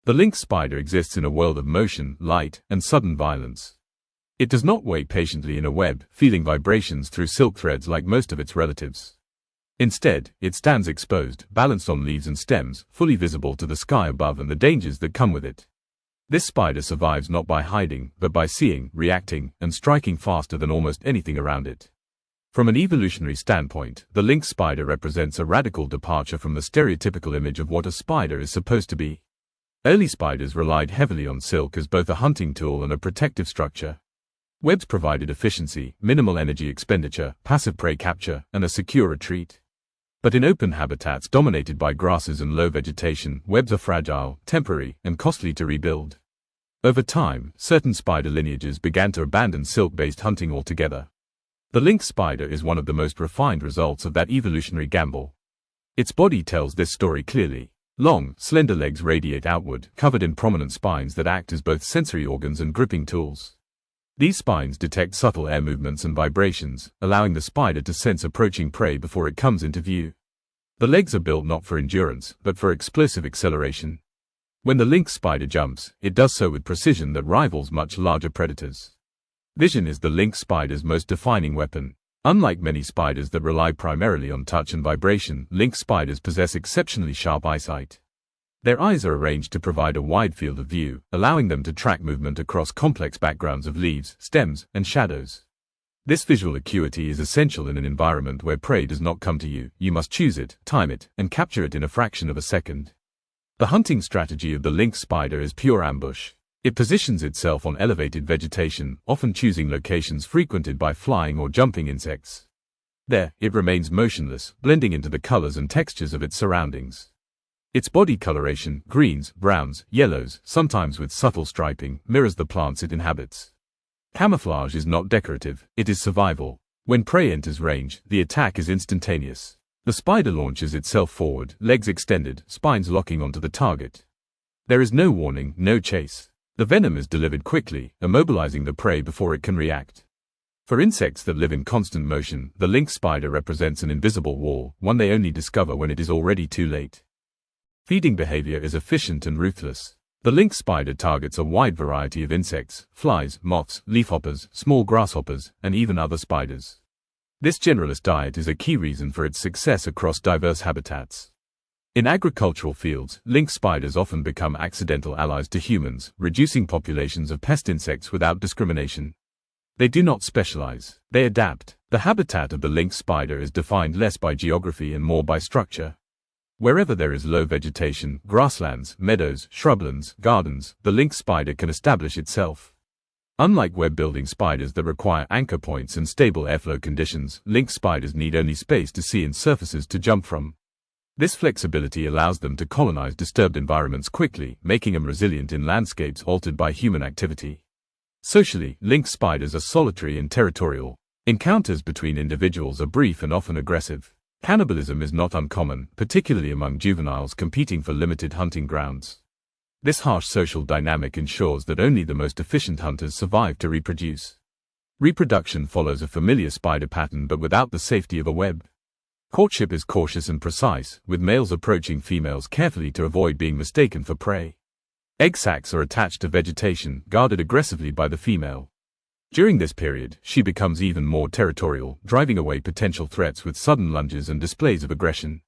The lynx spider exists in a world of motion, light, and sudden violence. It does not wait patiently in a web, feeling vibrations through silk threads like most of its relatives. Instead, it stands exposed, balanced on leaves and stems, fully visible to the sky above and the dangers that come with it. This spider survives not by hiding, but by seeing, reacting, and striking faster than almost anything around it. From an evolutionary standpoint, the lynx spider represents a radical departure from the stereotypical image of what a spider is supposed to be. Early spiders relied heavily on silk as both a hunting tool and a protective structure. Webs provided efficiency, minimal energy expenditure, passive prey capture, and a secure retreat. But in open habitats dominated by grasses and low vegetation, webs are fragile, temporary, and costly to rebuild. Over time, certain spider lineages began to abandon silk-based hunting altogether. The lynx spider is one of the most refined results of that evolutionary gamble. Its body tells this story clearly. Long, slender legs radiate outward, covered in prominent spines that act as both sensory organs and gripping tools. These spines detect subtle air movements and vibrations, allowing the spider to sense approaching prey before it comes into view. The legs are built not for endurance, but for explosive acceleration. When the lynx spider jumps, it does so with precision that rivals much larger predators. Vision is the lynx spider's most defining weapon. Unlike many spiders that rely primarily on touch and vibration, lynx spiders possess exceptionally sharp eyesight. Their eyes are arranged to provide a wide field of view, allowing them to track movement across complex backgrounds of leaves, stems, and shadows. This visual acuity is essential in an environment where prey does not come to you. You must choose it, time it, and capture it in a fraction of a second. The hunting strategy of the lynx spider is pure ambush. It positions itself on elevated vegetation, often choosing locations frequented by flying or jumping insects. There, it remains motionless, blending into the colors and textures of its surroundings. Its body coloration, greens, browns, yellows, sometimes with subtle striping, mirrors the plants it inhabits. Camouflage is not decorative, it is survival. When prey enters range, the attack is instantaneous. The spider launches itself forward, legs extended, spines locking onto the target. There is no warning, no chase. The venom is delivered quickly, immobilizing the prey before it can react. For insects that live in constant motion, the lynx spider represents an invisible wall, one they only discover when it is already too late. Feeding behavior is efficient and ruthless. The lynx spider targets a wide variety of insects, flies, moths, leafhoppers, small grasshoppers, and even other spiders. This generalist diet is a key reason for its success across diverse habitats. In agricultural fields, lynx spiders often become accidental allies to humans, reducing populations of pest insects without discrimination. They do not specialize, they adapt. The habitat of the lynx spider is defined less by geography and more by structure. Wherever there is low vegetation, grasslands, meadows, shrublands, gardens, the lynx spider can establish itself. Unlike web-building spiders that require anchor points and stable airflow conditions, lynx spiders need only space to see and surfaces to jump from. This flexibility allows them to colonize disturbed environments quickly, making them resilient in landscapes altered by human activity. Socially, lynx spiders are solitary and territorial. Encounters between individuals are brief and often aggressive. Cannibalism is not uncommon, particularly among juveniles competing for limited hunting grounds. This harsh social dynamic ensures that only the most efficient hunters survive to reproduce. Reproduction follows a familiar spider pattern but without the safety of a web. Courtship is cautious and precise, with males approaching females carefully to avoid being mistaken for prey. Egg sacs are attached to vegetation, guarded aggressively by the female. During this period, she becomes even more territorial, driving away potential threats with sudden lunges and displays of aggression.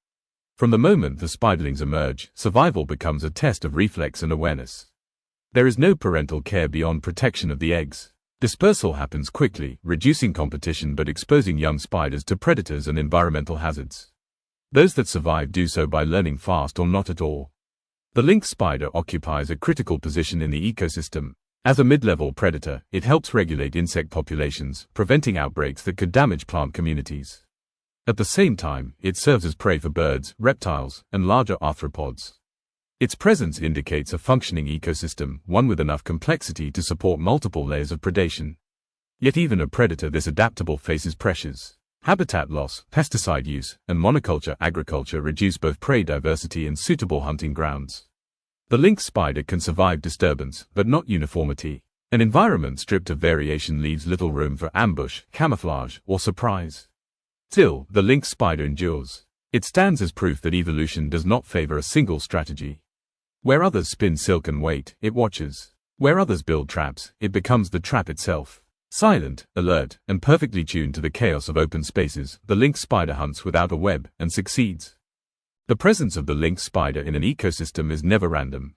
From the moment the spiderlings emerge, survival becomes a test of reflex and awareness. There is no parental care beyond protection of the eggs. Dispersal happens quickly, reducing competition but exposing young spiders to predators and environmental hazards. Those that survive do so by learning fast or not at all. The lynx spider occupies a critical position in the ecosystem. As a mid-level predator, it helps regulate insect populations, preventing outbreaks that could damage plant communities. At the same time, it serves as prey for birds, reptiles, and larger arthropods. Its presence indicates a functioning ecosystem, one with enough complexity to support multiple layers of predation. Yet even a predator this adaptable faces pressures. Habitat loss, pesticide use, and monoculture agriculture reduce both prey diversity and suitable hunting grounds. The lynx spider can survive disturbance, but not uniformity. An environment stripped of variation leaves little room for ambush, camouflage, or surprise. Still, the lynx spider endures. It stands as proof that evolution does not favor a single strategy. Where others spin silk and wait, it watches. Where others build traps, it becomes the trap itself. Silent, alert, and perfectly tuned to the chaos of open spaces, the lynx spider hunts without a web and succeeds. The presence of the lynx spider in an ecosystem is never random.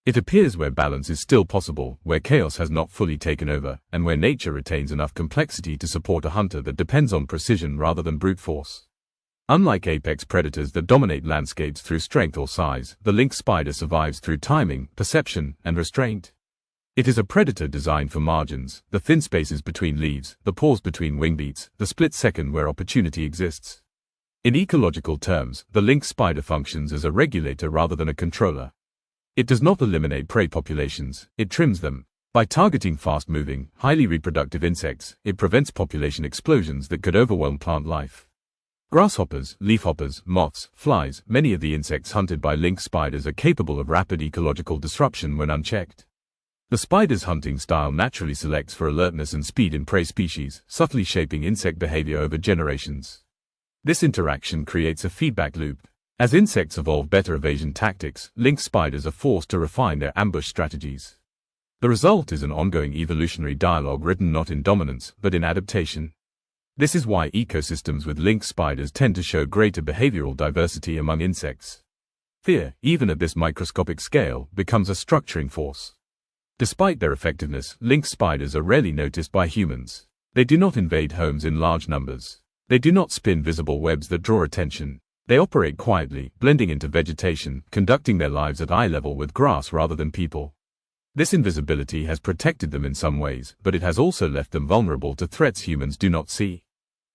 It appears where balance is still possible, where chaos has not fully taken over, and where nature retains enough complexity to support a hunter that depends on precision rather than brute force. Unlike apex predators that dominate landscapes through strength or size, the lynx spider survives through timing, perception, and restraint. It is a predator designed for margins, the thin spaces between leaves, the pause between wing beats, the split second where opportunity exists. In ecological terms, the lynx spider functions as a regulator rather than a controller. It does not eliminate prey populations, it trims them. By targeting fast-moving, highly reproductive insects, it prevents population explosions that could overwhelm plant life. Grasshoppers, leafhoppers, moths, flies, many of the insects hunted by lynx spiders are capable of rapid ecological disruption when unchecked. The spider's hunting style naturally selects for alertness and speed in prey species, subtly shaping insect behavior over generations. This interaction creates a feedback loop. As insects evolve better evasion tactics, lynx spiders are forced to refine their ambush strategies. The result is an ongoing evolutionary dialogue written not in dominance, but in adaptation. This is why ecosystems with lynx spiders tend to show greater behavioral diversity among insects. Fear, even at this microscopic scale, becomes a structuring force. Despite their effectiveness, lynx spiders are rarely noticed by humans. They do not invade homes in large numbers. They do not spin visible webs that draw attention. They operate quietly, blending into vegetation, conducting their lives at eye level with grass rather than people. This invisibility has protected them in some ways, but it has also left them vulnerable to threats humans do not see.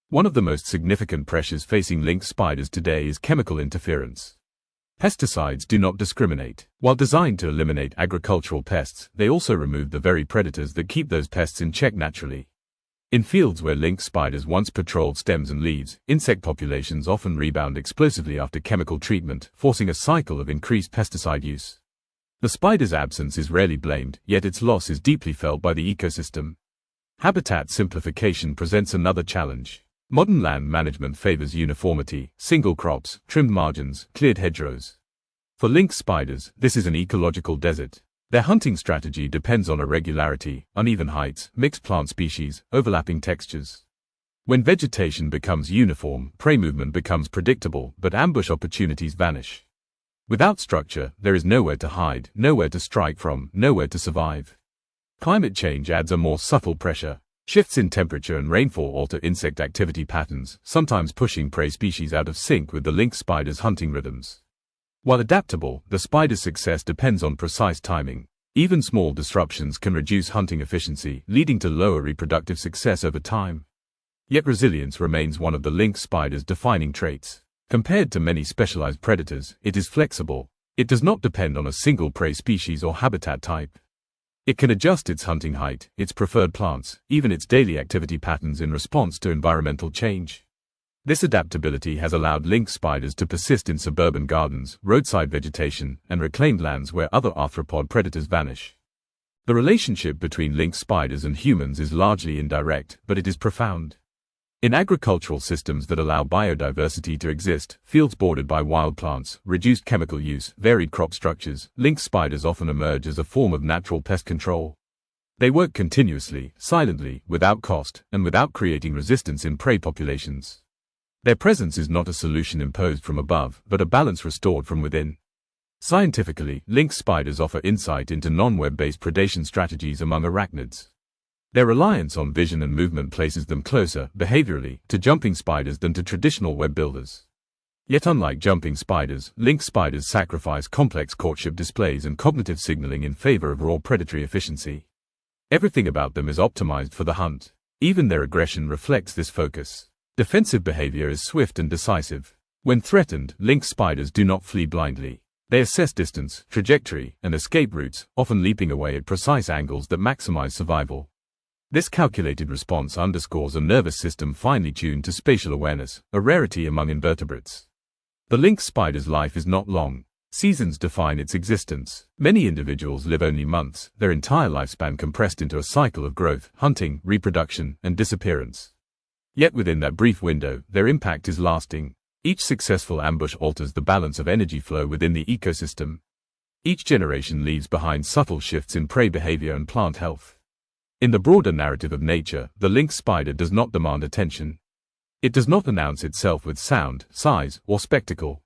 One of the most significant pressures facing lynx spiders today is chemical interference. Pesticides do not discriminate. While designed to eliminate agricultural pests, they also remove the very predators that keep those pests in check naturally. In fields where lynx spiders once patrolled stems and leaves, insect populations often rebound explosively after chemical treatment, forcing a cycle of increased pesticide use. The spider's absence is rarely blamed, yet its loss is deeply felt by the ecosystem. Habitat simplification presents another challenge. Modern land management favors uniformity, single crops, trimmed margins, cleared hedgerows. For lynx spiders, this is an ecological desert. Their hunting strategy depends on irregularity, uneven heights, mixed plant species, overlapping textures. When vegetation becomes uniform, prey movement becomes predictable, but ambush opportunities vanish. Without structure, there is nowhere to hide, nowhere to strike from, nowhere to survive. Climate change adds a more subtle pressure. Shifts in temperature and rainfall alter insect activity patterns, sometimes pushing prey species out of sync with the lynx spider's hunting rhythms. While adaptable, the spider's success depends on precise timing. Even small disruptions can reduce hunting efficiency, leading to lower reproductive success over time. Yet resilience remains one of the lynx spider's defining traits. Compared to many specialized predators, it is flexible. It does not depend on a single prey species or habitat type. It can adjust its hunting height, its preferred plants, even its daily activity patterns in response to environmental change. This adaptability has allowed lynx spiders to persist in suburban gardens, roadside vegetation, and reclaimed lands where other arthropod predators vanish. The relationship between lynx spiders and humans is largely indirect, but it is profound. In agricultural systems that allow biodiversity to exist, fields bordered by wild plants, reduced chemical use, varied crop structures, lynx spiders often emerge as a form of natural pest control. They work continuously, silently, without cost, and without creating resistance in prey populations. Their presence is not a solution imposed from above, but a balance restored from within. Scientifically, lynx spiders offer insight into non-web-based predation strategies among arachnids. Their reliance on vision and movement places them closer, behaviorally, to jumping spiders than to traditional web builders. Yet unlike jumping spiders, lynx spiders sacrifice complex courtship displays and cognitive signaling in favor of raw predatory efficiency. Everything about them is optimized for the hunt. Even their aggression reflects this focus. Defensive behavior is swift and decisive. When threatened, lynx spiders do not flee blindly. They assess distance, trajectory, and escape routes, often leaping away at precise angles that maximize survival. This calculated response underscores a nervous system finely tuned to spatial awareness, a rarity among invertebrates. The lynx spider's life is not long. Seasons define its existence. Many individuals live only months, their entire lifespan compressed into a cycle of growth, hunting, reproduction, and disappearance. Yet within that brief window, their impact is lasting. Each successful ambush alters the balance of energy flow within the ecosystem. Each generation leaves behind subtle shifts in prey behavior and plant health. In the broader narrative of nature, the lynx spider does not demand attention. It does not announce itself with sound, size, or spectacle.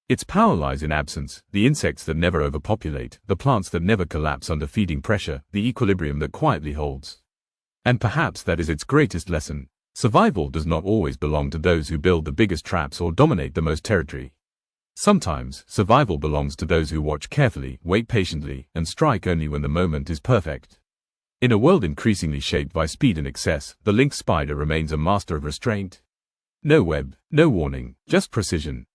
Its power lies in absence, the insects that never overpopulate, the plants that never collapse under feeding pressure, the equilibrium that quietly holds. And perhaps that is its greatest lesson. Survival does not always belong to those who build the biggest traps or dominate the most territory. Sometimes, survival belongs to those who watch carefully, wait patiently, and strike only when the moment is perfect. In a world increasingly shaped by speed and excess, the lynx spider remains a master of restraint. No web, no warning, just precision.